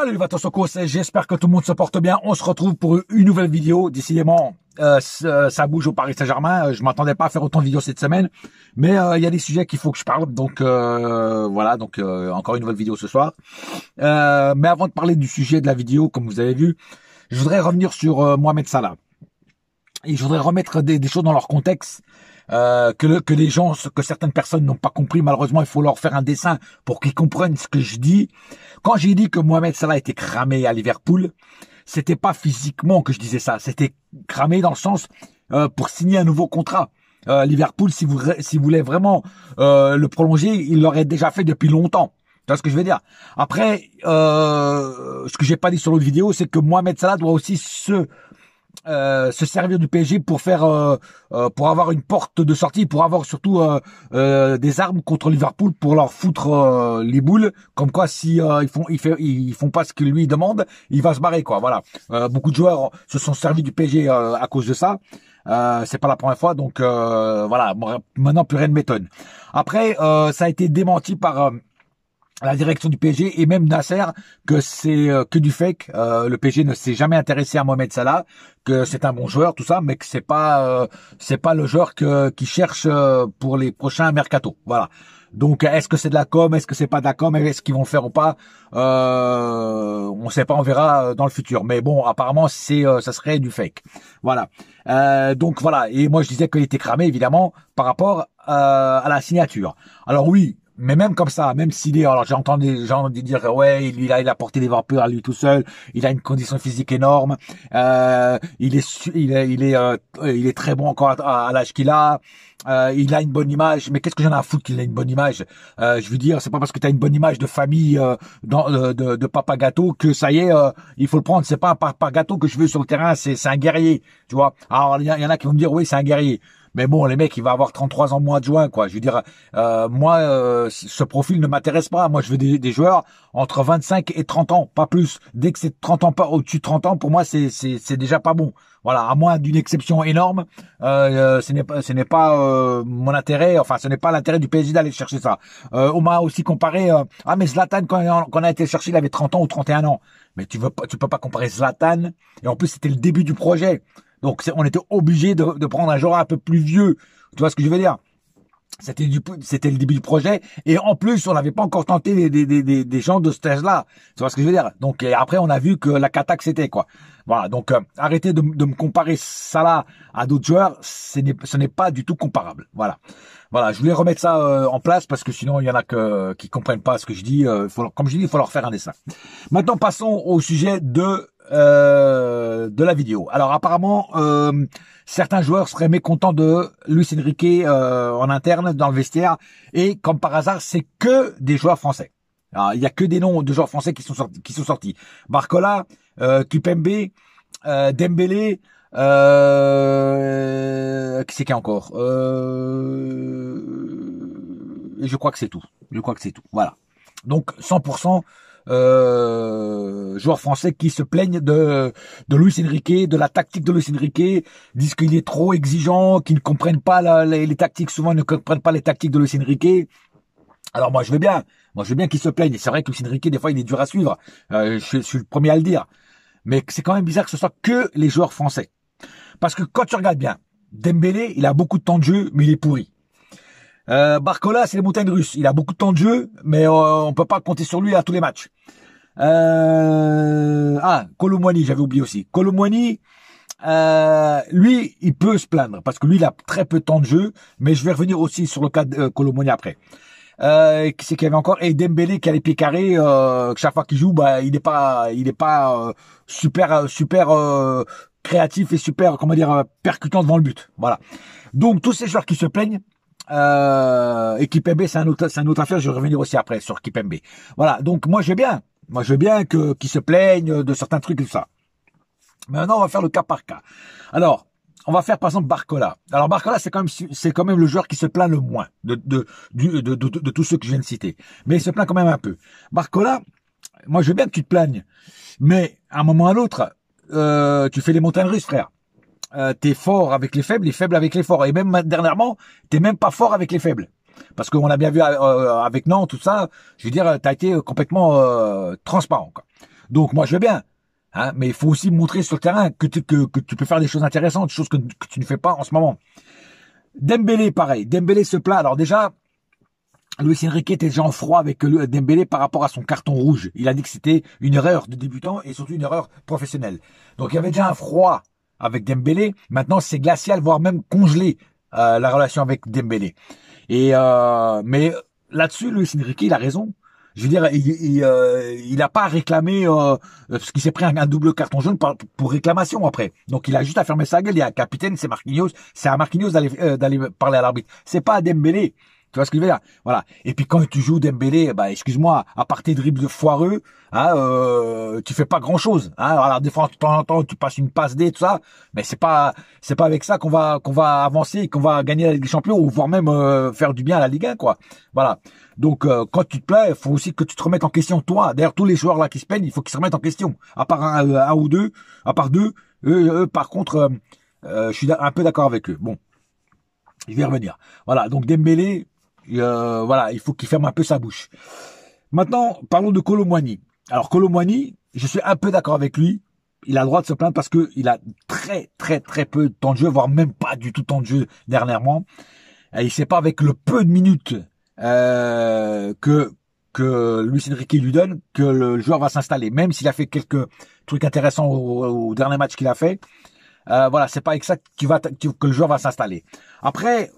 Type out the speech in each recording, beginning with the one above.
Salut les Vatosoko, j'espère que tout le monde se porte bien. On se retrouve pour une nouvelle vidéo. Décidément, ça bouge au Paris Saint-Germain. Je m'attendais pas à faire autant de vidéos cette semaine, mais il y a des sujets qu'il faut que je parle. Donc voilà, donc encore une nouvelle vidéo ce soir. Mais avant de parler du sujet de la vidéo, comme vous avez vu, je voudrais revenir sur Mohamed Salah. Et je voudrais remettre des choses dans leur contexte. Que les gens, que certaines personnes n'ont pas compris. Malheureusement, il faut leur faire un dessin pour qu'ils comprennent ce que je dis. Quand j'ai dit que Mohamed Salah était cramé à Liverpool, c'était pas physiquement que je disais ça. C'était cramé dans le sens pour signer un nouveau contrat. Liverpool, si vous voulez vraiment le prolonger, il l'aurait déjà fait depuis longtemps. Tu vois ce que je veux dire? Après, ce que j'ai pas dit sur l'autre vidéo, c'est que Mohamed Salah doit aussi se servir du PSG pour faire pour avoir une porte de sortie, pour avoir surtout des armes contre Liverpool pour leur foutre les boules, comme quoi si ils font pas ce que lui demande, il va se barrer quoi. Voilà. Beaucoup de joueurs se sont servis du PSG à cause de ça. C'est pas la première fois, donc voilà. Maintenant plus rien ne m'étonne. Après, ça a été démenti par la direction du PSG et même Nasser que c'est que du fake. Le PSG ne s'est jamais intéressé à Mohamed Salah, que c'est un bon joueur, tout ça, mais que c'est pas le joueur qui cherche pour les prochains mercato. Voilà. Donc est-ce que c'est de la com, est-ce que c'est pas de la com, est-ce qu'ils vont le faire ou pas, on sait pas, on verra dans le futur. Mais bon, apparemment ça serait du fake. Voilà. Donc voilà. Et moi je disais qu'il était cramé évidemment par rapport à la signature. Alors oui. Mais même comme ça, même s'il est, alors j'ai entendu des gens dire ouais, il a porté des vapeurs à lui tout seul, il a une condition physique énorme, il est très bon encore à l'âge qu'il a, il a une bonne image. Mais qu'est-ce que j'en ai à foutre qu'il a une bonne image? Je veux dire, c'est pas parce que tu as une bonne image de famille de papa gâteau que ça y est, il faut le prendre. C'est pas un papa gâteau que je veux sur le terrain, c'est un guerrier, tu vois. Alors il y en a qui vont me dire oui, c'est un guerrier. Mais bon, les mecs, il va avoir 33 ans mois de juin, quoi. Je veux dire, moi, ce profil ne m'intéresse pas. Moi, je veux des joueurs entre 25 et 30 ans, pas plus. Dès que c'est 30 ans, pas au-dessus de 30 ans, pour moi, c'est déjà pas bon. Voilà, à moins d'une exception énorme, ce n'est pas mon intérêt. Enfin, ce n'est pas l'intérêt du PSG d'aller chercher ça. On m'a aussi comparé. Mais Zlatan, quand on a été chercher, il avait 30 ans ou 31 ans. Mais tu peux pas comparer Zlatan. Et en plus, c'était le début du projet. Donc, on était obligé de prendre un joueur un peu plus vieux. Tu vois ce que je veux dire? C'était le début du projet. Et en plus, on n'avait pas encore tenté des gens de ce âge-là. Tu vois ce que je veux dire? Donc, et après, on a vu que la cata que c'était, quoi. Voilà. Donc, arrêtez de me comparer ça à d'autres joueurs. Ce n'est pas du tout comparable. Voilà. Voilà. Je voulais remettre ça en place parce que sinon, il y en a qui comprennent pas ce que je dis. Comme je dis, il faut leur faire un dessin. Maintenant, passons au sujet de la vidéo. Alors apparemment, certains joueurs seraient mécontents de Luis Enrique en interne dans le vestiaire, et comme par hasard, c'est que des joueurs français. Alors, il y a que des noms de joueurs français qui sont sortis. Barcola, Kimpembe, Dembélé, qui c'est qu'il y a encore et je crois que c'est tout. Voilà. Donc 100% joueurs français qui se plaignent de Luis Enrique, de la tactique de Luis Enrique, disent qu'il est trop exigeant, qu'ils ne comprennent pas les tactiques, souvent ils ne comprennent pas les tactiques de Luis Enrique. Alors moi je veux bien qu'ils se plaignent. C'est vrai que Luis Enrique des fois il est dur à suivre, je suis le premier à le dire, mais c'est quand même bizarre que ce soit que les joueurs français, parce que quand tu regardes bien, Dembélé il a beaucoup de temps de jeu mais il est pourri. Barcola, c'est les montagnes russes. Il a beaucoup de temps de jeu, mais on peut pas compter sur lui à tous les matchs. Kolo Muani, j'avais oublié aussi. Kolo Muani, lui, il peut se plaindre parce que lui, il a très peu de temps de jeu. Mais je vais revenir aussi sur le cas de Kolo Muani après. Qui c'est qu'il y avait encore? Et Dembélé qui a les pieds carrés. Chaque fois qu'il joue, bah, il est pas super créatif et super, percutant devant le but. Voilà. Donc tous ces joueurs qui se plaignent. Et Kimpembe, c'est une autre affaire. Je vais revenir aussi après sur Kimpembe. Voilà. Donc moi je veux bien qu'ils se plaignent de certains trucs et tout ça. Mais maintenant on va faire le cas par cas. Alors on va faire par exemple Barcola. Alors Barcola c'est quand même le joueur qui se plaint le moins de tous ceux que je viens de citer. Mais il se plaint quand même un peu. Barcola, moi je veux bien que tu te plaignes, mais à un moment ou à l'autre, tu fais les montagnes russes, frère. T'es fort avec les faibles avec les forts. Et même dernièrement, t'es même pas fort avec les faibles. Parce qu'on a bien vu avec Nantes, tout ça, je veux dire, t'as été complètement transparent, quoi. Donc moi je veux bien, hein, mais il faut aussi montrer sur le terrain que tu peux faire des choses intéressantes, choses que tu ne fais pas en ce moment. Dembélé, pareil. Dembélé se plaint. Alors déjà, Luis Enrique était déjà en froid avec Dembélé par rapport à son carton rouge. Il a dit que c'était une erreur de débutant et surtout une erreur professionnelle. Donc il y avait déjà un froid avec Dembélé. Maintenant c'est glacial, voire même congelé la relation avec Dembélé. Et mais là-dessus, Luis Enrique, il a raison. Je veux dire, il n'a pas réclamé parce qu'il s'est pris un double carton jaune pour réclamation après. Donc il a juste à fermer sa gueule. Il y a un capitaine, c'est Marquinhos. C'est à Marquinhos d'aller parler à l'arbitre. C'est pas à Dembélé. Tu vois ce que je veux dire? Voilà. Et puis quand tu joues Dembélé, bah excuse-moi, à part tes dribbles foireux, hein, tu fais pas grand-chose. Hein. Alors des fois de temps en temps tu passes une passe D, tout ça, mais c'est pas avec ça qu'on va avancer, qu'on va gagner la Ligue des Champions ou voire même faire du bien à la Ligue 1, quoi. Voilà. Donc quand tu te plais, il faut aussi que tu te remettes en question toi. D'ailleurs tous les joueurs là qui se plaignent, il faut qu'ils se remettent en question. À part un ou deux, à part deux, eux par contre, je suis un peu d'accord avec eux. Bon, je vais y revenir. Voilà. Donc Dembélé. Voilà, il faut qu'il ferme un peu sa bouche. Maintenant, parlons de Kolo Muani. Alors Kolo Muani, je suis un peu d'accord avec lui. Il a le droit de se plaindre parce que il a très peu de temps de jeu, voire même pas du tout de temps de jeu dernièrement. Et il sait pas avec le peu de minutes que Luis Enrique lui donne que le joueur va s'installer. Même s'il a fait quelques trucs intéressants au dernier match qu'il a fait, voilà, c'est pas avec ça que le joueur va s'installer. Après,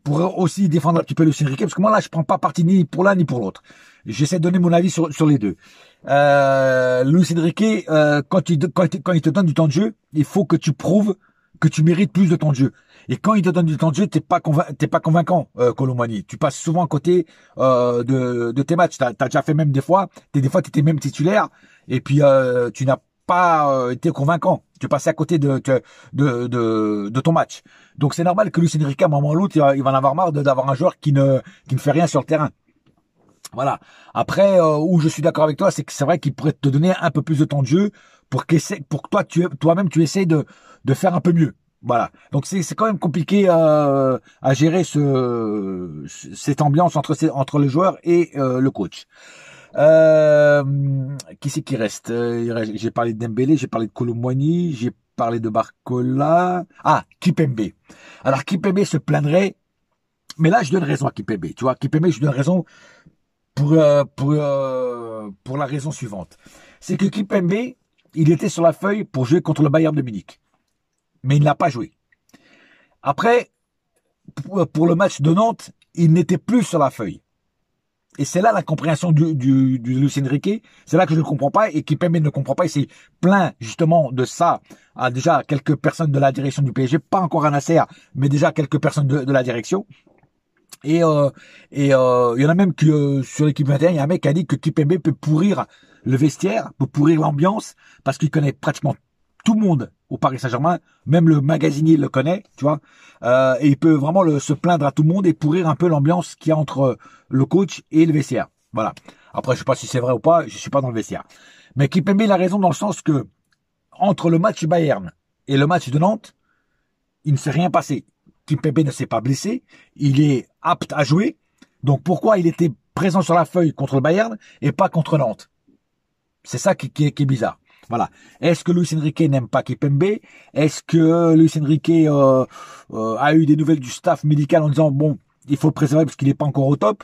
pour aussi défendre un petit peu Luis Enrique, parce que moi là je prends pas parti ni pour l'un ni pour l'autre. J'essaie de donner mon avis sur les deux. Luis Enrique, quand il te donne du temps de jeu, il faut que tu prouves que tu mérites plus de temps de jeu. Et quand il te donne du temps de jeu, t'es pas convaincant, Kolo Muani. Tu passes souvent à côté de tes matchs. T'as déjà fait même des fois t'étais même titulaire et puis tu n'as pas été convaincant. Tu passais à côté de ton match. Donc c'est normal que Luis Enrique, à un moment ou l'autre, il va en avoir marre d'avoir un joueur qui ne fait rien sur le terrain. Voilà. Après, où je suis d'accord avec toi, c'est que c'est vrai qu'il pourrait te donner un peu plus de temps de jeu pour que toi-même tu essaies de faire un peu mieux. Voilà. Donc c'est quand même compliqué à gérer cette ambiance entre le joueur et le coach. Qui c'est qui reste? J'ai parlé de Dembélé, j'ai parlé de Kolo Muani, j'ai parlé de Barcola. Ah, Kimpembe. Alors Kimpembe se plaindrait, mais là je donne raison à Kimpembe. Tu vois, Kimpembe, je donne raison pour la raison suivante. C'est que Kimpembe, il était sur la feuille pour jouer contre le Bayern de Munich, mais il n'a pas joué. Après, pour le match de Nantes, il n'était plus sur la feuille. Et c'est là la compréhension du Luis Enrique. C'est là que je ne comprends pas et Kimpembe ne comprend pas. Il s'est plaint justement de ça à déjà quelques personnes de la direction du PSG, pas encore à Nasser, mais déjà quelques personnes de la direction. Et il y en a même que sur l'équipe 21, il y a un mec qui a dit que Kimpembe peut pourrir le vestiaire, peut pourrir l'ambiance, parce qu'il connaît pratiquement tout le monde au Paris Saint-Germain, même le magasinier le connaît, tu vois, et il peut vraiment se plaindre à tout le monde et pourrir un peu l'ambiance qu'il y a entre le coach et le vestiaire. Voilà. Après, je sais pas si c'est vrai ou pas, je suis pas dans le vestiaire. Mais Kimpembe il a raison dans le sens que entre le match Bayern et le match de Nantes, il ne s'est rien passé. Kimpembe ne s'est pas blessé, il est apte à jouer. Donc pourquoi il était présent sur la feuille contre le Bayern et pas contre Nantes? C'est ça qui est bizarre. Voilà. Est-ce que Luis Enrique n'aime pas Kimpembe? Est-ce que Luis Enrique a eu des nouvelles du staff médical en disant bon, il faut le préserver parce qu'il n'est pas encore au top?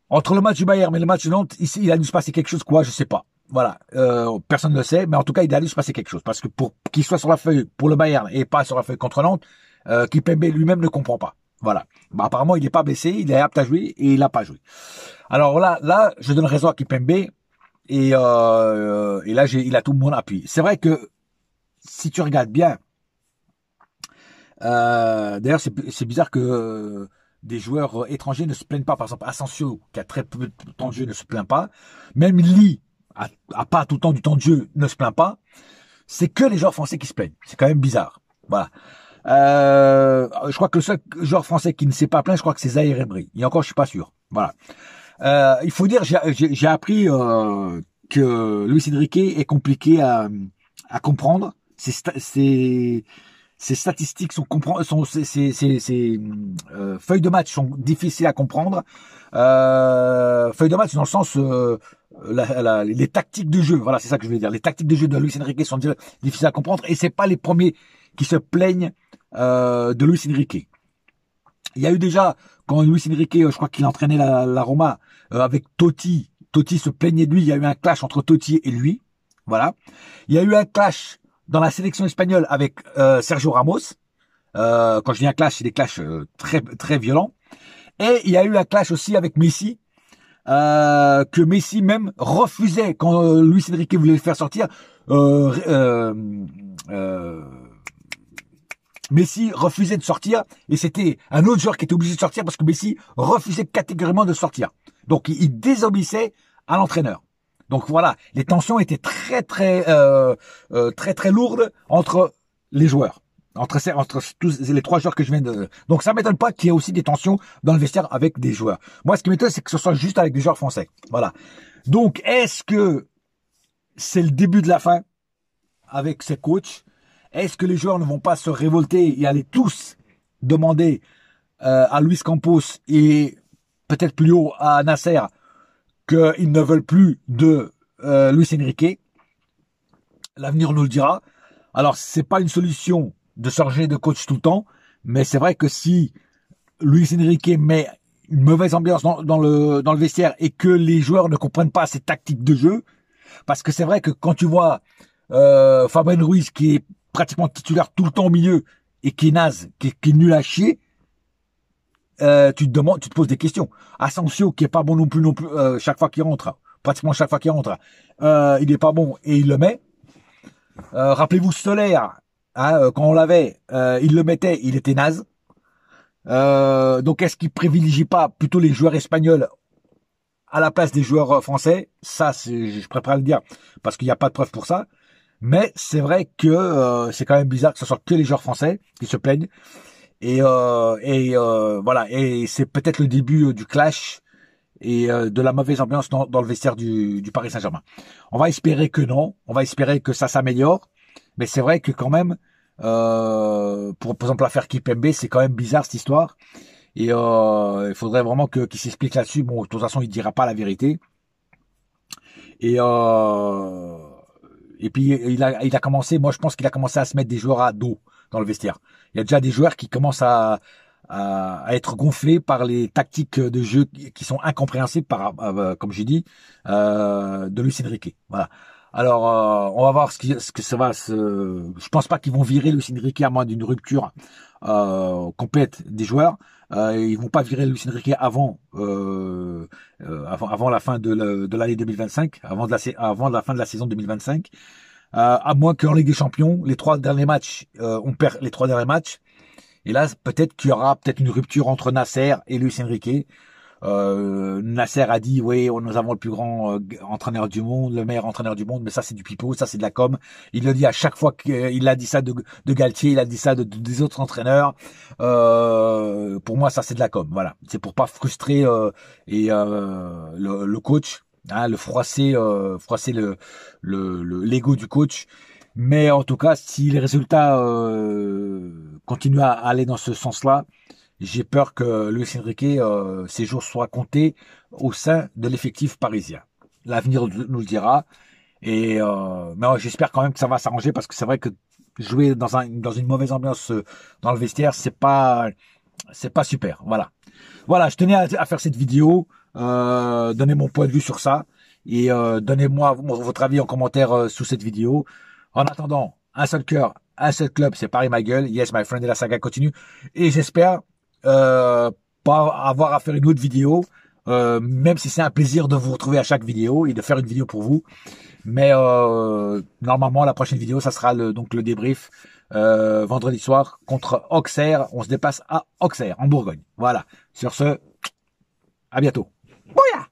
Entre le match du Bayern et le match de Nantes, ici, il a dû se passer quelque chose, quoi, je sais pas. Voilà. Personne ne le sait, mais en tout cas, il a dû se passer quelque chose. Parce que pour qu'il soit sur la feuille pour le Bayern et pas sur la feuille contre Nantes, Kimpembe lui-même ne comprend pas. Voilà. Bah, apparemment, il n'est pas blessé, il est apte à jouer et il n'a pas joué. Alors là, je donne raison à Kimpembe. Et là, il a tout mon appui. C'est vrai que si tu regardes bien, d'ailleurs, c'est bizarre que des joueurs étrangers ne se plaignent pas. Par exemple, Asensio, qui a très peu de temps de jeu, ne se plaint pas. Même Lee, a pas tout le temps du temps de jeu, ne se plaint pas. C'est que les joueurs français qui se plaignent. C'est quand même bizarre. Voilà. Je crois que le seul joueur français qui ne s'est pas plaint, je crois que c'est Zaïre Emery. Et encore, je suis pas sûr. Voilà. Il faut dire, j'ai appris que Luis Enrique est compliqué à comprendre. ces statistiques ces feuilles de match sont difficiles à comprendre. Feuilles de match dans le sens les tactiques de jeu. Voilà, c'est ça que je voulais dire. Les tactiques de jeu de Luis Enrique sont difficiles à comprendre et c'est pas les premiers qui se plaignent de Luis Enrique. Il y a eu déjà quand Luis Enrique, je crois qu'il entraînait la Roma avec Totti. Totti se plaignait de lui. Il y a eu un clash entre Totti et lui. Voilà. Il y a eu un clash dans la sélection espagnole avec Sergio Ramos. Quand je dis un clash, c'est des clashs très très violents. Et il y a eu un clash aussi avec Messi, que Messi même refusait quand Luis Enrique voulait le faire sortir. Messi refusait de sortir et c'était un autre joueur qui était obligé de sortir parce que Messi refusait catégoriquement de sortir. Donc il désobéissait à l'entraîneur. Donc voilà, les tensions étaient très très lourdes entre les joueurs, entre tous les trois joueurs que je viens de. Donc ça m'étonne pas qu'il y ait aussi des tensions dans le vestiaire avec des joueurs. Moi, ce qui m'étonne, c'est que ce soit juste avec des joueurs français. Voilà. Donc est-ce que c'est le début de la fin avec ces coachs? Est-ce que les joueurs ne vont pas se révolter et aller tous demander à Luis Campos et peut-être plus haut à Nasser qu'ils ne veulent plus de Luis Enrique? L'avenir nous le dira. Alors, c'est pas une solution de changer de coach tout le temps, mais c'est vrai que si Luis Enrique met une mauvaise ambiance dans le vestiaire et que les joueurs ne comprennent pas ses tactiques de jeu, parce que c'est vrai que quand tu vois Fabián Ruiz qui est pratiquement titulaire tout le temps au milieu et qui est naze, qui est nul à chier, tu te poses des questions. Asensio qui est pas bon non plus chaque fois qu'il rentre, pratiquement chaque fois qu'il rentre, il est pas bon et il le met. Rappelez-vous Solaire, hein, quand on l'avait, il le mettait, il était naze. Donc est-ce qu'il privilégie pas plutôt les joueurs espagnols à la place des joueurs français? Ça, je préfère le dire parce qu'il n'y a pas de preuve pour ça. Mais c'est vrai que c'est quand même bizarre que ce soit que les joueurs français qui se plaignent. Et voilà. Et c'est peut-être le début du clash et de la mauvaise ambiance dans le vestiaire du Paris Saint-Germain. On va espérer que non. On va espérer que ça s'améliore. Mais c'est vrai que quand même, pour exemple l'affaire Kipembe, c'est quand même bizarre cette histoire. Et il faudrait vraiment qu'il s'explique là-dessus. Bon, de toute façon, il dira pas la vérité. Et puis il a commencé, moi je pense qu'il a commencé à se mettre des joueurs à dos dans le vestiaire. Il y a déjà des joueurs qui commencent à être gonflés par les tactiques de jeu qui sont incompréhensibles comme j'ai dit, de Luis Enrique. Voilà. Alors on va voir ce que ça va je pense pas qu'ils vont virer Luis Enrique à moins d'une rupture complète des joueurs. Ils vont pas virer Luis Enrique avant la fin de l'année 2025, avant la fin de la saison 2025. À moins qu'en Ligue des Champions, les 3 derniers matchs, on perd les 3 derniers matchs. Et là, peut-être qu'il y aura peut-être une rupture entre Nasser et Luis Enrique. Nasser a dit, oui, nous avons le plus grand entraîneur du monde, le meilleur entraîneur du monde, mais ça c'est du pipeau, ça c'est de la com. Il le dit à chaque fois qu'il a dit ça de Galtier, il a dit ça des autres entraîneurs. Pour moi, ça c'est de la com. Voilà, c'est pour pas frustrer le coach, hein, le froisser l'ego du coach. Mais en tout cas, si les résultats continuent à aller dans ce sens-là, j'ai peur que Luis Enrique, ses jours soient comptés au sein de l'effectif parisien. L'avenir nous le dira. Et mais j'espère quand même que ça va s'arranger parce que c'est vrai que jouer dans une mauvaise ambiance dans le vestiaire, c'est pas super. Voilà, je tenais à faire cette vidéo, donner mon point de vue sur ça et donnez-moi votre avis en commentaire sous cette vidéo. En attendant, un seul cœur, un seul club, c'est Paris ma gueule. Yes, my friend, et la saga continue. Et j'espère pas avoir à faire une autre vidéo, même si c'est un plaisir de vous retrouver à chaque vidéo et de faire une vidéo pour vous. Mais normalement, la prochaine vidéo, ça sera le débrief vendredi soir contre Auxerre. On se déplace à Auxerre, en Bourgogne. Voilà. Sur ce, à bientôt. Bouya!